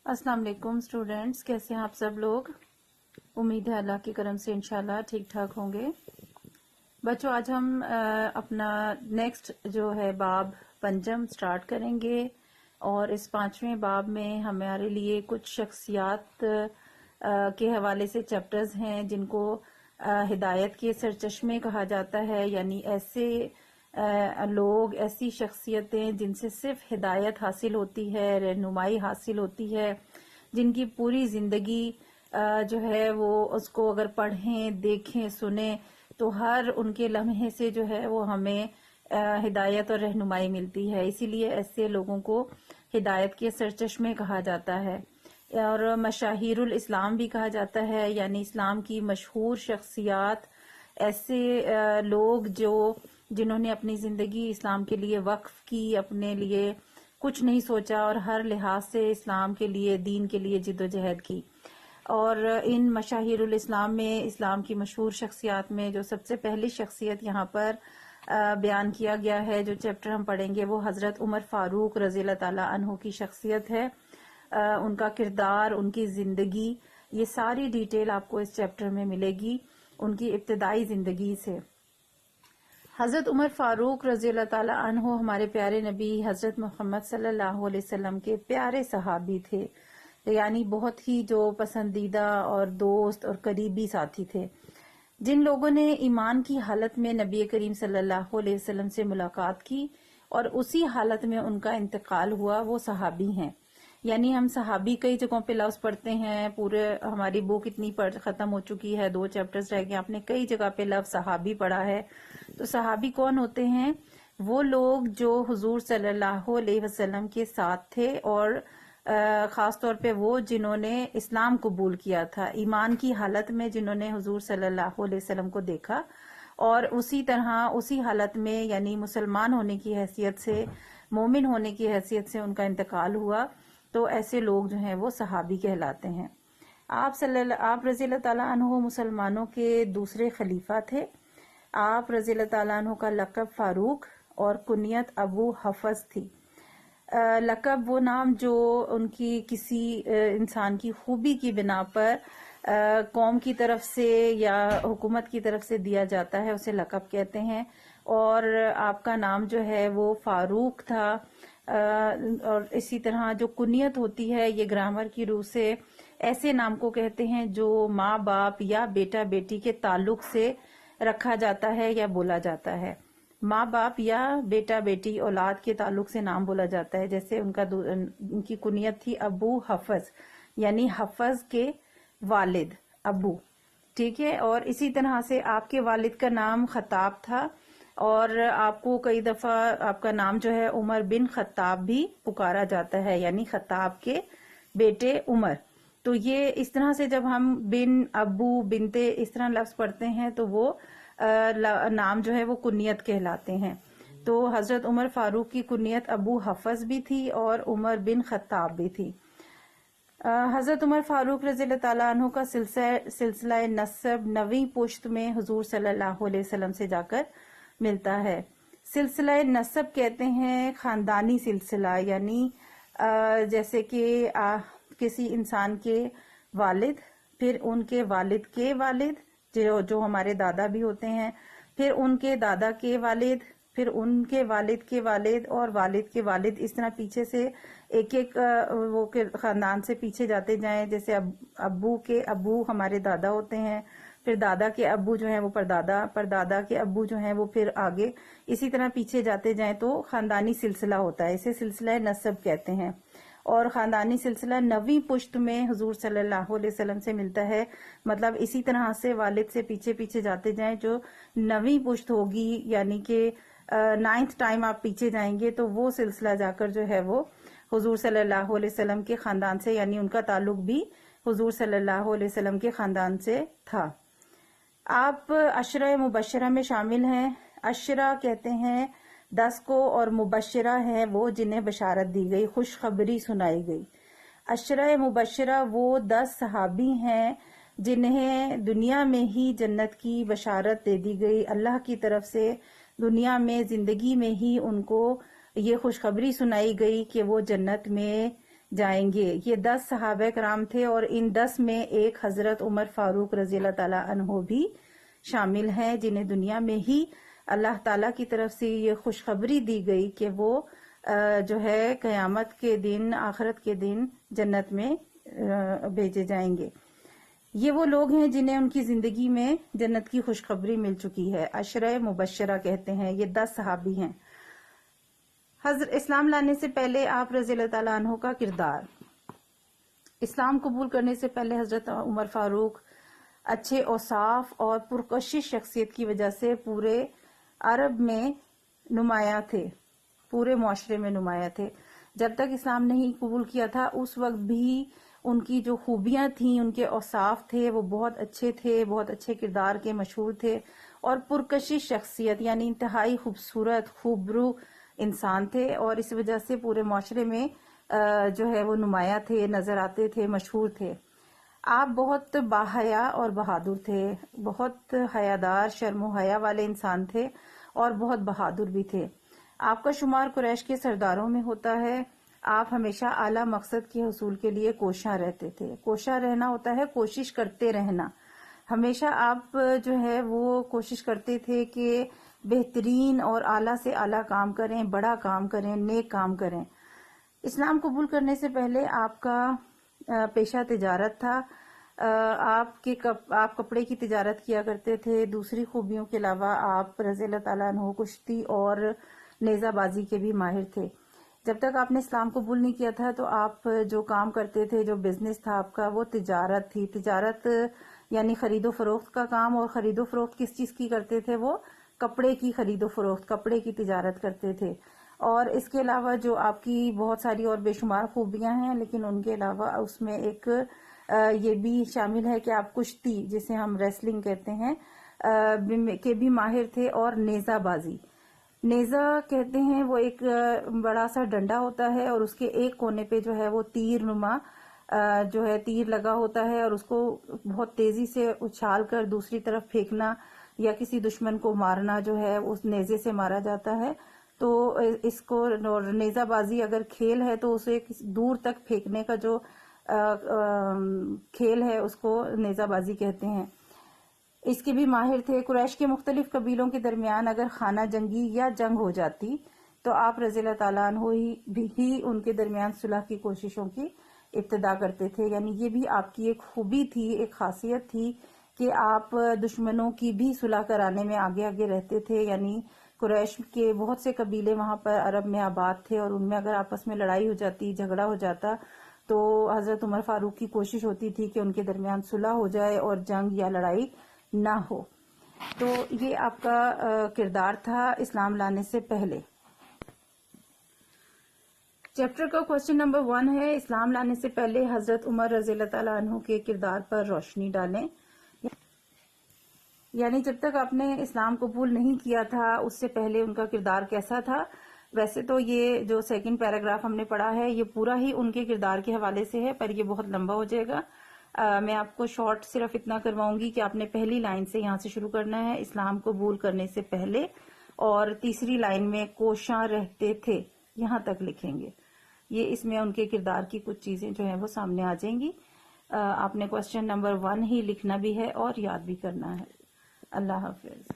अस्सलाम वालेकुम स्टूडेंट्स, कैसे हैं आप सब लोग। उम्मीद है अल्लाह के करम से इंशाल्लाह ठीक ठाक होंगे। बच्चों, आज हम अपना नेक्स्ट जो है बाब पंचम स्टार्ट करेंगे और इस 5वें बाब में हमारे लिए कुछ शख्सियात के हवाले से चैप्टर्स हैं जिनको हिदायत के सरचश्मे कहा जाता है, यानी ऐसे लोग, ऐसी शख्सियतें जिनसे सिर्फ हिदायत हासिल होती है, रहनुमाई हासिल होती है, जिनकी पूरी जिंदगी जो है वो उसको अगर पढ़ें, देखें, सुने तो हर उनके लम्हे से जो है वो हमें हिदायत और रहनुमाई मिलती है। इसीलिए ऐसे लोगों को हिदायत के सरचश्मे कहा जाता है और मशाहिरुल इस्लाम भी कहा जाता है, यानी इस्लाम की मशहूर शख्सियात, ऐसे लोग जिन्होंने अपनी जिंदगी इस्लाम के लिए वक्फ की, अपने लिए कुछ नहीं सोचा और हर लिहाज से इस्लाम के लिए, दीन के लिए जिद्दोजहद की। और इन मशाहिरुल इस्लाम में, इस्लाम की मशहूर शख्सियात में जो सबसे पहली शख्सियत यहाँ पर बयान किया गया है, जो चैप्टर हम पढ़ेंगे, वो हजरत उमर फारूक रज़ी अल्लाह ताला अन्हु की शख्सियत है। उनका किरदार, उनकी जिंदगी, ये सारी डिटेल आपको इस चैप्टर में मिलेगी उनकी इब्तिदाई जिंदगी से। हजरत उमर फारूक रज़ी अल्लाह ताला अन्हु हमारे प्यारे नबी हजरत मोहम्मद सल्लल्लाहु अलैहि वसल्लम के प्यारे सहाबी थे, यानी बहुत ही जो पसंदीदा और दोस्त और करीबी साथी थे। जिन लोगों ने ईमान की हालत में नबी करीम सल्लल्लाहु अलैहि वसल्लम से मुलाकात की और उसी हालत में उनका इंतकाल हुआ, वो सहाबी हैं। यानी हम सहाबी कई जगहों पे लफ्ज पढ़ते हैं, पूरे हमारी बुक इतनी खत्म हो चुकी है, 2 चैप्टर्स रह गए, आपने कई जगह पे लफ्ज सहाबी पढ़ा है। तो सहाबी कौन होते हैं? वो लोग जो हुजूर सल्लल्लाहु अलैहि वसल्लम के साथ थे और खास तौर पे वो जिन्होंने इस्लाम कबूल किया था, ईमान की हालत में जिन्होंने हुजूर सल्लल्लाहु अलैहि वसल्लम को देखा और उसी तरह उसी हालत में, यानी मुसलमान होने की हैसियत से, मोमिन होने की हैसियत से उनका इंतकाल हुआ, तो ऐसे लोग जो हैं वो सहाबी कहलाते हैं। आप रज़ी अल्लाह ताला अन्हु मुसलमानों के दूसरे खलीफा थे। आप रज़ी अल्लाह ताला अन्हु का लक़ब फारूक और कुनियत अबू हफज थी। लक़ब वो नाम जो उनकी किसी इंसान की खूबी की बिना पर कौम की तरफ से या हुकूमत की तरफ से दिया जाता है, उसे लक़ब कहते हैं। और आपका नाम जो है वो फारूक था। और इसी तरह जो कुनियत होती है, ये ग्रामर की रूह से ऐसे नाम को कहते हैं जो माँ बाप या बेटा बेटी के ताल्लुक से रखा जाता है या बोला जाता है। माँ बाप या बेटा बेटी औलाद के ताल्लुक से नाम बोला जाता है। जैसे उनकी कुनियत थी अबू हफज, यानी हफज के वालिद अबू, ठीक है। और इसी तरह से आपके वालिद का नाम खत्ताब था और आपको कई दफा आपका नाम जो है उमर बिन खत्ताब भी पुकारा जाता है, यानी खत्ताब के बेटे उमर। तो ये इस तरह से जब हम बिन, अबू, बिनते इस तरह लफ्ज पढ़ते हैं तो वो नाम जो है वो कुनियत कहलाते हैं। तो हजरत उमर फारूक की कुनियत अबू हफज भी थी और उमर बिन खत्ताब भी थी। हजरत उमर फारूक रज़ी अल्लाह ताला अन्हु का सिलसिला नसब 9वीं पुश्त में हुजूर सल्लल्लाहु अलैहि वसल्लम से जाकर मिलता है। सिलसिला नसब कहते हैं खानदानी सिलसिला, यानी जैसे कि किसी इंसान के वालिद, फिर उनके वालिद के वालिद, जो हमारे दादा भी होते हैं, फिर उनके दादा के वालिद, फिर उनके वालिद के वालिद और वालिद के वालिद, इस तरह पीछे से एक एक वो के खानदान से पीछे जाते जाएं। जैसे अब्बू के अब्बू हमारे दादा होते हैं, फिर दादा के अब्बू जो हैं वो परदादा, परदादा के अब्बू जो हैं वो फिर आगे, इसी तरह पीछे जाते जाएं तो खानदानी सिलसिला होता है। इसे सिलसिला नसब कहते हैं। और खानदानी सिलसिला 9वीं पुश्त में हुजूर सल्लल्लाहु अलैहि वसल्लम से मिलता है। मतलब इसी तरह से वालिद से पीछे पीछे जाते जाएं, जो 9वीं पुश्त होगी, यानी कि 9th टाइम आप पीछे जाएंगे तो वो सिलसिला जाकर जो है वो हुजूर सल्लल्लाहु अलैहि वसल्लम के खानदान से, यानी उनका ताल्लुक भी हुजूर सल्लल्लाहु अलैहि वसल्लम के खानदान से था। आप अशरा मुबशरा में शामिल हैं। अशरा कहते हैं 10 को और मुबशरा है वो जिन्हें बशारत दी गई, खुशखबरी सुनाई गई। अशरा मुबशरा वो 10 सहाबी हैं जिन्हें दुनिया में ही जन्नत की बशारत दे दी गई। अल्लाह की तरफ से दुनिया में जिंदगी में ही उनको ये खुशखबरी सुनाई गई कि वो जन्नत में جائیں گے. یہ 10 صحابہ کرام تھے اور ان 10 میں ایک حضرت عمر فاروق رضی اللہ تعالیٰ عنہ بھی شامل ہیں، جنہیں دنیا میں ہی اللہ تعالیٰ کی طرف سے یہ خوشخبری دی گئی کہ وہ جو ہے قیامت کے دن، آخرت کے دن جنت میں بھیجے جائیں گے. یہ وہ لوگ ہیں جنہیں ان کی زندگی میں جنت کی خوشخبری مل چکی ہے. عشرہ مبشرہ کہتے ہیں. یہ 10 صحابی ہیں. حضرت اسلام لانے سے پہلے آپ رضی اللہ تعالیٰ عنہ کا کردار. اسلام قبول کرنے سے پہلے حضرت عمر فاروق اچھے اوصاف اور پرکشش شخصیت کی وجہ سے پورے عرب میں نمایاں تھے، پورے معاشرے میں نمایاں تھے. جب تک اسلام نہیں قبول کیا تھا اس وقت بھی ان کی جو خوبیاں تھیں، ان کے اوصاف تھے، وہ بہت اچھے تھے، بہت اچھے کردار کے مشہور تھے اور پرکشش شخصیت یعنی انتہائی خوبصورت خوبرو انسان تھے، اور اس وجہ سے پورے معاشرے میں جو ہے وہ نمایاں تھے، نظر آتے تھے، مشہور تھے. آپ بہت باحیا اور بہادر تھے، بہت حیادار، شرم و حیا والے انسان تھے اور بہت بہادر بھی تھے. آپ کا شمار قریش کے سرداروں میں ہوتا ہے. آپ ہمیشہ اعلیٰ مقصد کے حصول کے لیے کوشاں رہتے تھے. کوشاں رہنا ہوتا ہے کوشش کرتے رہنا. ہمیشہ آپ جو ہے وہ کوشش کرتے تھے کہ بہترین اور اعلیٰ سے اعلیٰ کام کریں، بڑا کام کریں، نیک کام کریں. اسلام قبول کرنے سے پہلے آپ کا پیشہ تجارت تھا. آپ کپڑے کی تجارت کیا کرتے تھے. دوسری خوبیوں کے علاوہ آپ رضی اللہ تعالیٰ عنہ کشتی اور نیزہ بازی کے بھی ماہر تھے. جب تک آپ نے اسلام قبول نہیں کیا تھا تو آپ جو کام کرتے تھے، جو بزنس تھا آپ کا، وہ تجارت تھی. تجارت یعنی خرید و فروخت کا کام. اور خرید و فروخت کس چیز کی کرتے تھے؟ وہ کپڑے کی خرید و فروخت، کپڑے کی تجارت کرتے تھے. اور اس کے علاوہ جو آپ کی بہت ساری اور بے شمار خوبیاں ہیں، لیکن ان کے علاوہ اس میں ایک یہ بھی شامل ہے کہ آپ کشتی، جسے ہم ریسلنگ کہتے ہیں، کے بھی ماہر تھے. اور نیزہ بازی، نیزہ کہتے ہیں وہ ایک بڑا سا ڈنڈا ہوتا ہے اور اس کے ایک کونے پہ جو ہے وہ تیر نما جو ہے تیر لگا ہوتا ہے، اور اس کو بہت تیزی سے اچھال کر دوسری طرف پھینکنا یا کسی دشمن کو مارنا جو ہے اس نیزے سے مارا جاتا ہے. تو اس کو نیزہ بازی اگر کھیل ہے تو اسے دور تک پھینکنے کا جو کھیل ہے اس کو نیزہ بازی کہتے ہیں. اس کے بھی ماہر تھے. قریش کے مختلف قبیلوں کے درمیان اگر خانہ جنگی یا جنگ ہو جاتی تو آپ رضی اللہ تعالیٰ عنہ ہی ان کے درمیان صلح کی کوششوں کی ابتدا کرتے تھے. یعنی یہ بھی آپ کی ایک خوبی تھی، ایک خاصیت تھی کہ آپ دشمنوں کی بھی صلح کرانے میں آگے آگے رہتے تھے. یعنی قریش کے بہت سے قبیلے وہاں پر عرب میں آباد تھے اور ان میں اگر آپس میں لڑائی ہو جاتی، جھگڑا ہو جاتا، تو حضرت عمر فاروق کی کوشش ہوتی تھی کہ ان کے درمیان صلح ہو جائے اور جنگ یا لڑائی نہ ہو. تو یہ آپ کا کردار تھا اسلام لانے سے پہلے. چیپٹر کا کوسچن نمبر 1 ہے، اسلام لانے سے پہلے حضرت عمر رضی اللہ تعالیٰ عنہ کے کردار پر روشنی ڈالیں. یعنی جب تک آپ نے اسلام قبول نہیں کیا تھا اس سے پہلے ان کا کردار کیسا تھا. ویسے تو یہ جو سیکنڈ پیراگراف ہم نے پڑھا ہے یہ پورا ہی ان کے کردار کے حوالے سے ہے، پر یہ بہت لمبا ہو جائے گا. میں آپ کو شارٹ صرف اتنا کرواؤں گی کہ آپ نے پہلی لائن سے یہاں سے شروع کرنا ہے، اسلام قبول کرنے سے پہلے، اور تیسری لائن میں کوشاں رہتے تھے یہاں تک لکھیں گے. یہ اس میں ان کے کردار کی کچھ چیزیں جو ہیں وہ سامنے آ جائیں گی. آپ نے کوسچن نمبر 1 ہی لکھنا بھی ہے اور یاد بھی کرنا ہے. اللہ حافظ.